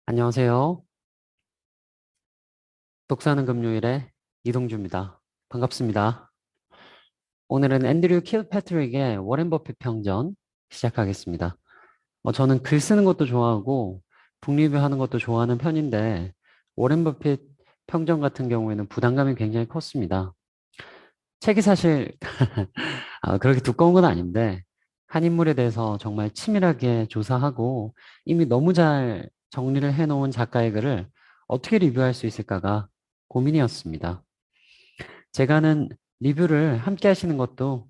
안녕하세요. 독서하는 금요일에 이동주입니다. 반갑습니다. 오늘은 앤드류 킬패트릭의 워렌 버핏 평전 시작하겠습니다. 저는 글 쓰는 것도 좋아하고 북리뷰하는 것도 좋아하는 편인데 워렌 버핏 평전 같은 경우에는 부담감이 굉장히 컸습니다. 책이 사실 그렇게 두꺼운 건 아닌데 한 인물에 대해서 정말 치밀하게 조사하고 이미 너무 잘 정리를 해놓은 작가의 글을 어떻게 리뷰할 수 있을까가 고민이었습니다. 제가 하는 리뷰를 함께 하시는 것도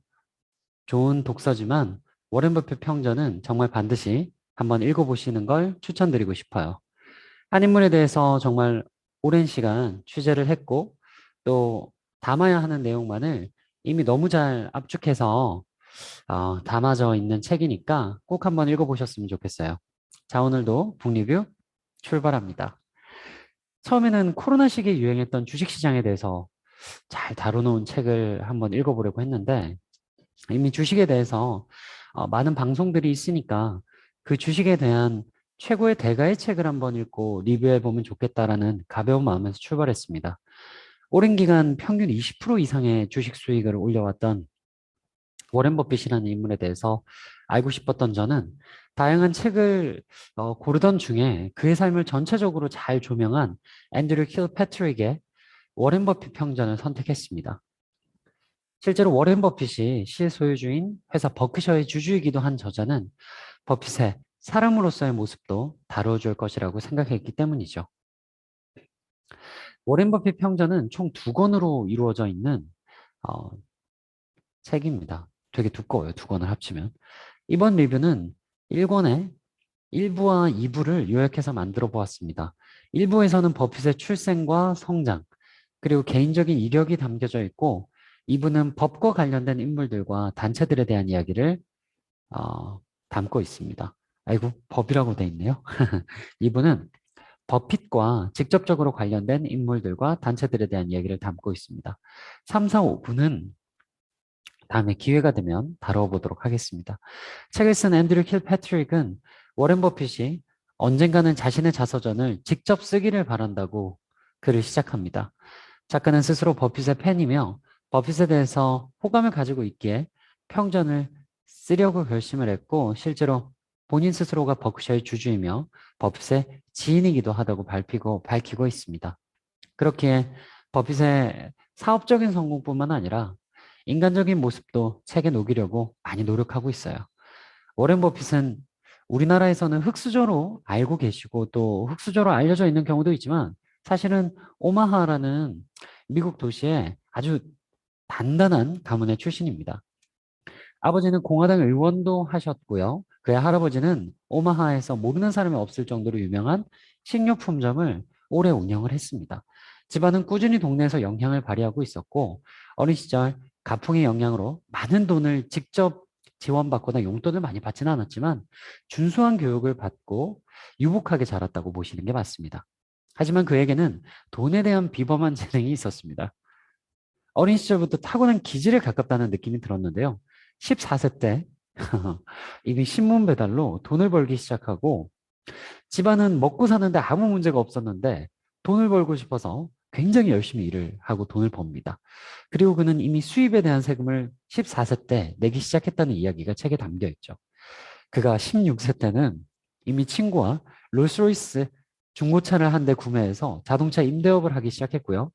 좋은 독서지만 워렌 버핏 평전은 정말 반드시 한번 읽어보시는 걸 추천드리고 싶어요. 한 인물에 대해서 정말 오랜 시간 취재를 했고 또 담아야 하는 내용만을 이미 너무 잘 압축해서 담아져 있는 책이니까 꼭 한번 읽어보셨으면 좋겠어요. 자, 오늘도 북리뷰 출발합니다. 처음에는 코로나 시기에 유행했던 주식시장에 대해서 잘 다뤄놓은 책을 한번 읽어보려고 했는데 이미 주식에 대해서 많은 방송들이 있으니까 그 주식에 대한 최고의 대가의 책을 한번 읽고 리뷰해보면 좋겠다라는 가벼운 마음에서 출발했습니다. 오랜 기간 평균 20% 이상의 주식 수익을 올려왔던 워렌 버핏이라는 인물에 대해서 알고 싶었던 저는 다양한 책을 고르던 중에 그의 삶을 전체적으로 잘 조명한 앤드류 킬패트릭의 워렌 버핏 평전을 선택했습니다. 실제로 워렌 버핏이 실소유주인 회사 버크셔의 주주이기도 한 저자는 버핏의 사람으로서의 모습도 다뤄줄 것이라고 생각했기 때문이죠. 워렌 버핏 평전은 총 두 권으로 이루어져 있는 어, 책입니다. 되게 두꺼워요. 두 권을 합치면. 이번 리뷰는 1권의 1부와 2부를 요약해서 만들어 보았습니다. 1부에서는 버핏의 출생과 성장, 그리고 개인적인 이력이 담겨져 있고 2부는 법과 관련된 인물들과 단체들에 대한 이야기를 담고 있습니다. 아이고, 법이라고 돼 있네요. 2부는 버핏과 직접적으로 관련된 인물들과 단체들에 대한 이야기를 담고 있습니다. 3, 4, 5부는 다음에 기회가 되면 다뤄보도록 하겠습니다. 책을 쓴 앤드류 킬패트릭은 워렌 버핏이 언젠가는 자신의 자서전을 직접 쓰기를 바란다고 글을 시작합니다. 작가는 스스로 버핏의 팬이며 버핏에 대해서 호감을 가지고 있기에 평전을 쓰려고 결심을 했고 실제로 본인 스스로가 버크셔의 주주이며 버핏의 지인이기도 하다고 밝히고 있습니다. 그렇기에 버핏의 사업적인 성공뿐만 아니라 인간적인 모습도 책에 녹이려고 많이 노력하고 있어요. 워렌 버핏은 우리나라에서는 흑수저로 알고 계시고 또 흑수저로 알려져 있는 경우도 있지만 사실은 오마하라는 미국 도시에 아주 단단한 가문의 출신입니다. 아버지는 공화당 의원도 하셨고요. 그의 할아버지는 오마하에서 모르는 사람이 없을 정도로 유명한 식료품점을 오래 운영을 했습니다. 집안은 꾸준히 동네에서 영향을 발휘하고 있었고 어린 시절 가풍의 영향으로 많은 돈을 직접 지원받거나 용돈을 많이 받지는 않았지만 준수한 교육을 받고 유복하게 자랐다고 보시는 게 맞습니다. 하지만 그에게는 돈에 대한 비범한 재능이 있었습니다. 어린 시절부터 타고난 기질에 가깝다는 느낌이 들었는데요. 14세 때 이미 신문 배달로 돈을 벌기 시작하고 집안은 먹고 사는데 아무 문제가 없었는데 돈을 벌고 싶어서 굉장히 열심히 일을 하고 돈을 법니다. 그리고 그는 이미 수입에 대한 세금을 14세 때 내기 시작했다는 이야기가 책에 담겨 있죠. 그가 16세 때는 이미 친구와 롤스로이스 중고차를 한 대 구매해서 자동차 임대업을 하기 시작했고요.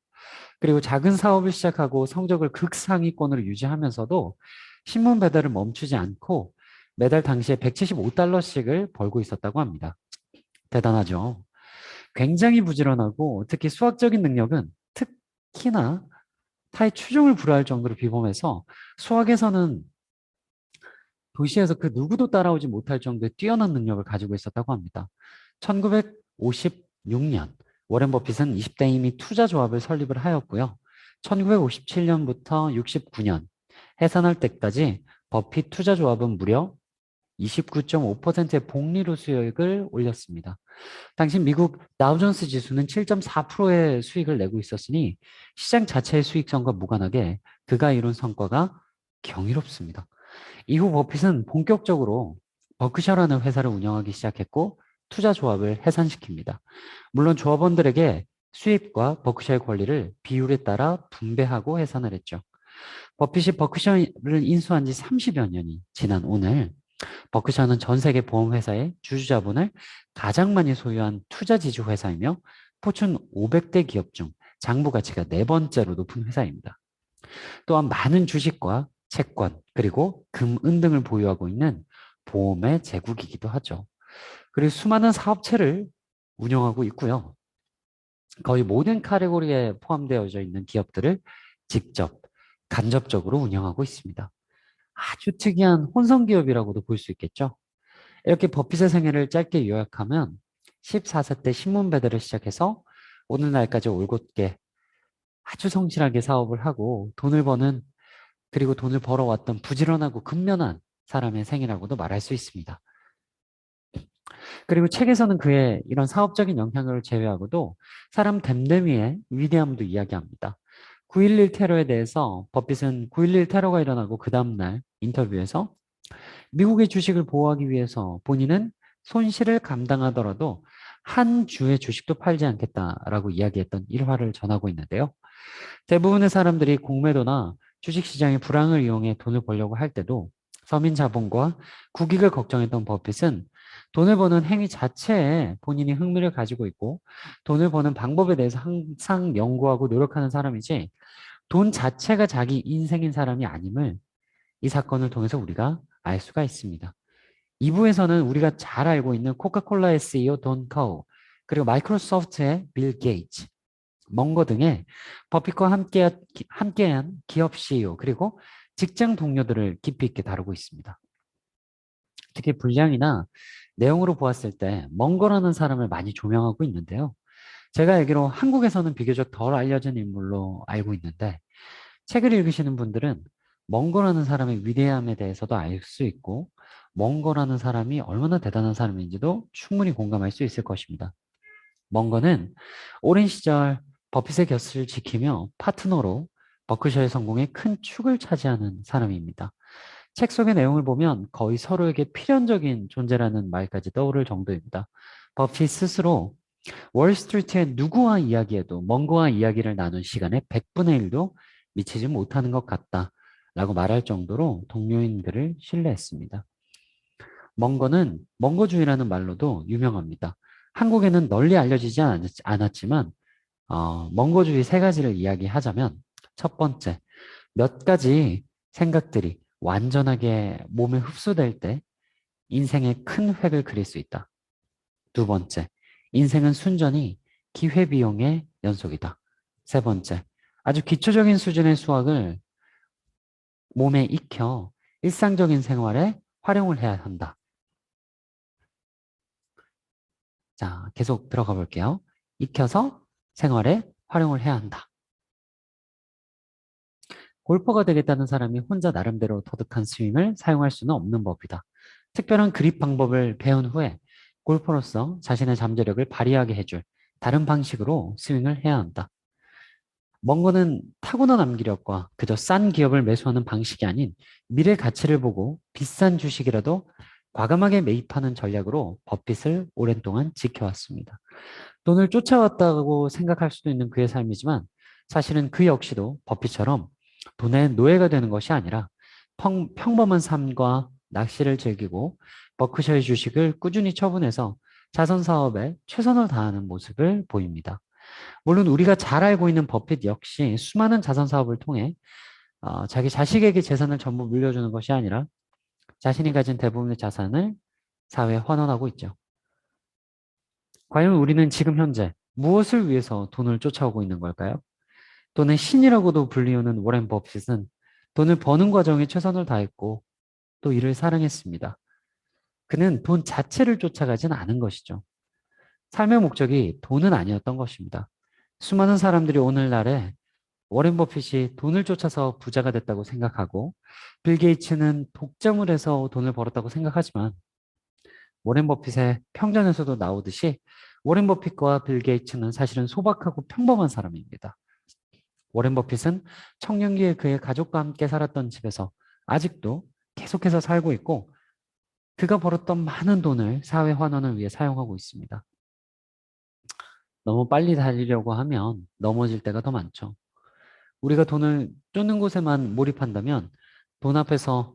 그리고 작은 사업을 시작하고 성적을 극상위권으로 유지하면서도 신문 배달을 멈추지 않고 매달 당시에 175달러씩을 벌고 있었다고 합니다. 대단하죠. 굉장히 부지런하고 특히 수학적인 능력은 특히나 타의 추종을 불허할 정도로 비범해서 수학에서는 도시에서 그 누구도 따라오지 못할 정도의 뛰어난 능력을 가지고 있었다고 합니다. 1956년 워렌 버핏은 20대 이미 투자 조합을 설립을 하였고요. 1957년부터 69년 해산할 때까지 버핏 투자 조합은 무려 29.5%의 복리로 수익을 올렸습니다. 당시 미국 다우존스 지수는 7.4%의 수익을 내고 있었으니 시장 자체의 수익성과 무관하게 그가 이룬 성과가 경이롭습니다. 이후 버핏은 본격적으로 버크셔라는 회사를 운영하기 시작했고 투자 조합을 해산시킵니다. 물론 조합원들에게 수입과 버크셔의 권리를 비율에 따라 분배하고 해산을 했죠. 버핏이 버크셔를 인수한 지 30여 년이 지난 오늘 버크셔는 전 세계 보험회사의 주주자본을 가장 많이 소유한 투자지주 회사이며 포춘 500대 기업 중 장부 가치가 네 번째로 높은 회사입니다. 또한 많은 주식과 채권 그리고 금, 은 등을 보유하고 있는 보험의 제국이기도 하죠. 그리고 수많은 사업체를 운영하고 있고요. 거의 모든 카테고리에 포함되어져 있는 기업들을 직접, 간접적으로 운영하고 있습니다. 아주 특이한 혼성 기업이라고도 볼 수 있겠죠. 이렇게 버핏의 생애를 짧게 요약하면 14세 때 신문 배달을 시작해서 오늘날까지 올곧게 아주 성실하게 사업을 하고 돈을 버는 그리고 돈을 벌어왔던 부지런하고 근면한 사람의 생애라고도 말할 수 있습니다. 그리고 책에서는 그의 이런 사업적인 영향을 제외하고도 사람 됨됨이의 위대함도 이야기합니다. 9.11 테러에 대해서 버핏은 9.11 테러가 일어나고 그 다음날 인터뷰에서 미국의 주식을 보호하기 위해서 본인은 손실을 감당하더라도 한 주의 주식도 팔지 않겠다라고 이야기했던 일화를 전하고 있는데요. 대부분의 사람들이 공매도나 주식시장의 불황을 이용해 돈을 벌려고 할 때도 서민 자본과 국익을 걱정했던 버핏은 돈을 버는 행위 자체에 본인이 흥미를 가지고 있고 돈을 버는 방법에 대해서 항상 연구하고 노력하는 사람이지 돈 자체가 자기 인생인 사람이 아님을 이 사건을 통해서 우리가 알 수가 있습니다. 2부에서는 우리가 잘 알고 있는 코카콜라의 CEO 돈 카우 그리고 마이크로소프트의 빌 게이츠 멍거 등의 버핏과 함께한 기업 CEO 그리고 직장 동료들을 깊이 있게 다루고 있습니다. 특히 분량이나 내용으로 보았을 때 멍거라는 사람을 많이 조명하고 있는데요. 제가 알기로 한국에서는 비교적 덜 알려진 인물로 알고 있는데 책을 읽으시는 분들은 멍거라는 사람의 위대함에 대해서도 알 수 있고 멍거라는 사람이 얼마나 대단한 사람인지도 충분히 공감할 수 있을 것입니다. 멍거는 오랜 시절 버핏의 곁을 지키며 파트너로 버크셔의 성공에 큰 축을 차지하는 사람입니다. 책 속의 내용을 보면 거의 서로에게 필연적인 존재라는 말까지 떠오를 정도입니다. 버핏 스스로 월스트리트의 누구와 이야기해도 멍거와 이야기를 나눈 시간의 100분의 1도 미치지 못하는 것 같다 라고 말할 정도로 동료인 그를 신뢰했습니다. 멍거는 멍거주의라는 말로도 유명합니다. 한국에는 널리 알려지지 않았지만 멍거주의 세 가지를 이야기하자면 첫 번째, 몇 가지 생각들이 완전하게 몸에 흡수될 때 인생의 큰 획을 그릴 수 있다. 두 번째, 인생은 순전히 기회비용의 연속이다. 세 번째, 아주 기초적인 수준의 수학을 몸에 익혀 일상적인 생활에 활용을 해야 한다. 자, 계속 들어가 볼게요. 익혀서 생활에 활용을 해야 한다. 골퍼가 되겠다는 사람이 혼자 나름대로 터득한 스윙을 사용할 수는 없는 법이다. 특별한 그립 방법을 배운 후에 골퍼로서 자신의 잠재력을 발휘하게 해줄 다른 방식으로 스윙을 해야 한다. 멍거는 타고난 암기력과 그저 싼 기업을 매수하는 방식이 아닌 미래 가치를 보고 비싼 주식이라도 과감하게 매입하는 전략으로 버핏을 오랜 동안 지켜왔습니다. 돈을 쫓아왔다고 생각할 수도 있는 그의 삶이지만 사실은 그 역시도 버핏처럼 돈의 노예가 되는 것이 아니라 평범한 삶과 낚시를 즐기고 버크셔의 주식을 꾸준히 처분해서 자선 사업에 최선을 다하는 모습을 보입니다. 물론 우리가 잘 알고 있는 버핏 역시 수많은 자선 사업을 통해 자기 자식에게 재산을 전부 물려주는 것이 아니라 자신이 가진 대부분의 자산을 사회에 환원하고 있죠. 과연 우리는 지금 현재 무엇을 위해서 돈을 쫓아오고 있는 걸까요? 돈의 신이라고도 불리우는 워렌 버핏은 돈을 버는 과정에 최선을 다했고 또 이를 사랑했습니다. 그는 돈 자체를 쫓아가진 않은 것이죠. 삶의 목적이 돈은 아니었던 것입니다. 수많은 사람들이 오늘날에 워렌 버핏이 돈을 쫓아서 부자가 됐다고 생각하고 빌 게이츠는 독점을 해서 돈을 벌었다고 생각하지만 워렌 버핏의 평전에서도 나오듯이 워렌 버핏과 빌 게이츠는 사실은 소박하고 평범한 사람입니다. 워렌 버핏은 청년기에 그의 가족과 함께 살았던 집에서 아직도 계속해서 살고 있고 그가 벌었던 많은 돈을 사회 환원을 위해 사용하고 있습니다. 너무 빨리 달리려고 하면 넘어질 때가 더 많죠. 우리가 돈을 쫓는 곳에만 몰입한다면 돈 앞에서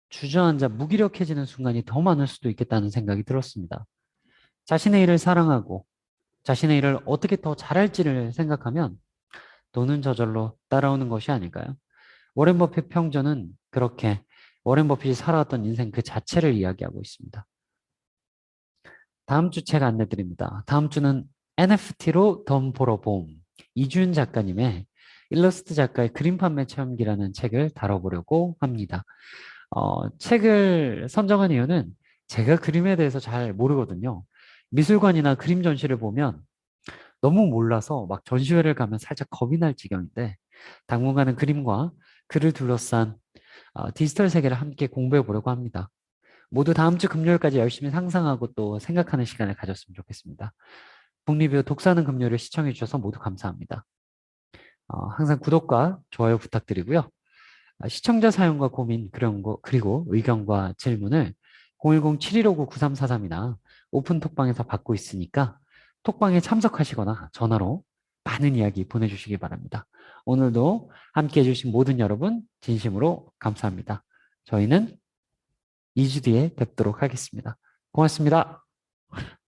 주저앉아 무기력해지는 순간이 더 많을 수도 있겠다는 생각이 들었습니다. 자신의 일을 사랑하고 자신의 일을 어떻게 더 잘할지를 생각하면 돈은 저절로 따라오는 것이 아닐까요? 워렌 버핏 평전은 그렇게 워렌 버핏이 살아왔던 인생 그 자체를 이야기하고 있습니다. 다음 주 책 안내드립니다. 다음 주는 NFT로 돈 벌어봄 이준 작가님의 일러스트 작가의 그림 판매 체험기라는 책을 다뤄보려고 합니다. 책을 선정한 이유는 제가 그림에 대해서 잘 모르거든요. 미술관이나 그림 전시를 보면 너무 몰라서 막 전시회를 가면 살짝 겁이 날 지경인데 당분간은 그림과 그를 둘러싼 디지털 세계를 함께 공부해 보려고 합니다. 모두 다음 주 금요일까지 열심히 상상하고 또 생각하는 시간을 가졌으면 좋겠습니다. 북리뷰 독사는 금요일을 시청해 주셔서 모두 감사합니다. 항상 구독과 좋아요 부탁드리고요. 시청자 사연과 고민, 그리고 의견과 질문을 010-7159-9343이나 오픈 톡방에서 받고 있으니까 톡방에 참석하시거나 전화로 많은 이야기 보내주시기 바랍니다. 오늘도 함께 해주신 모든 여러분 진심으로 감사합니다. 저희는 2주 뒤에 뵙도록 하겠습니다. 고맙습니다.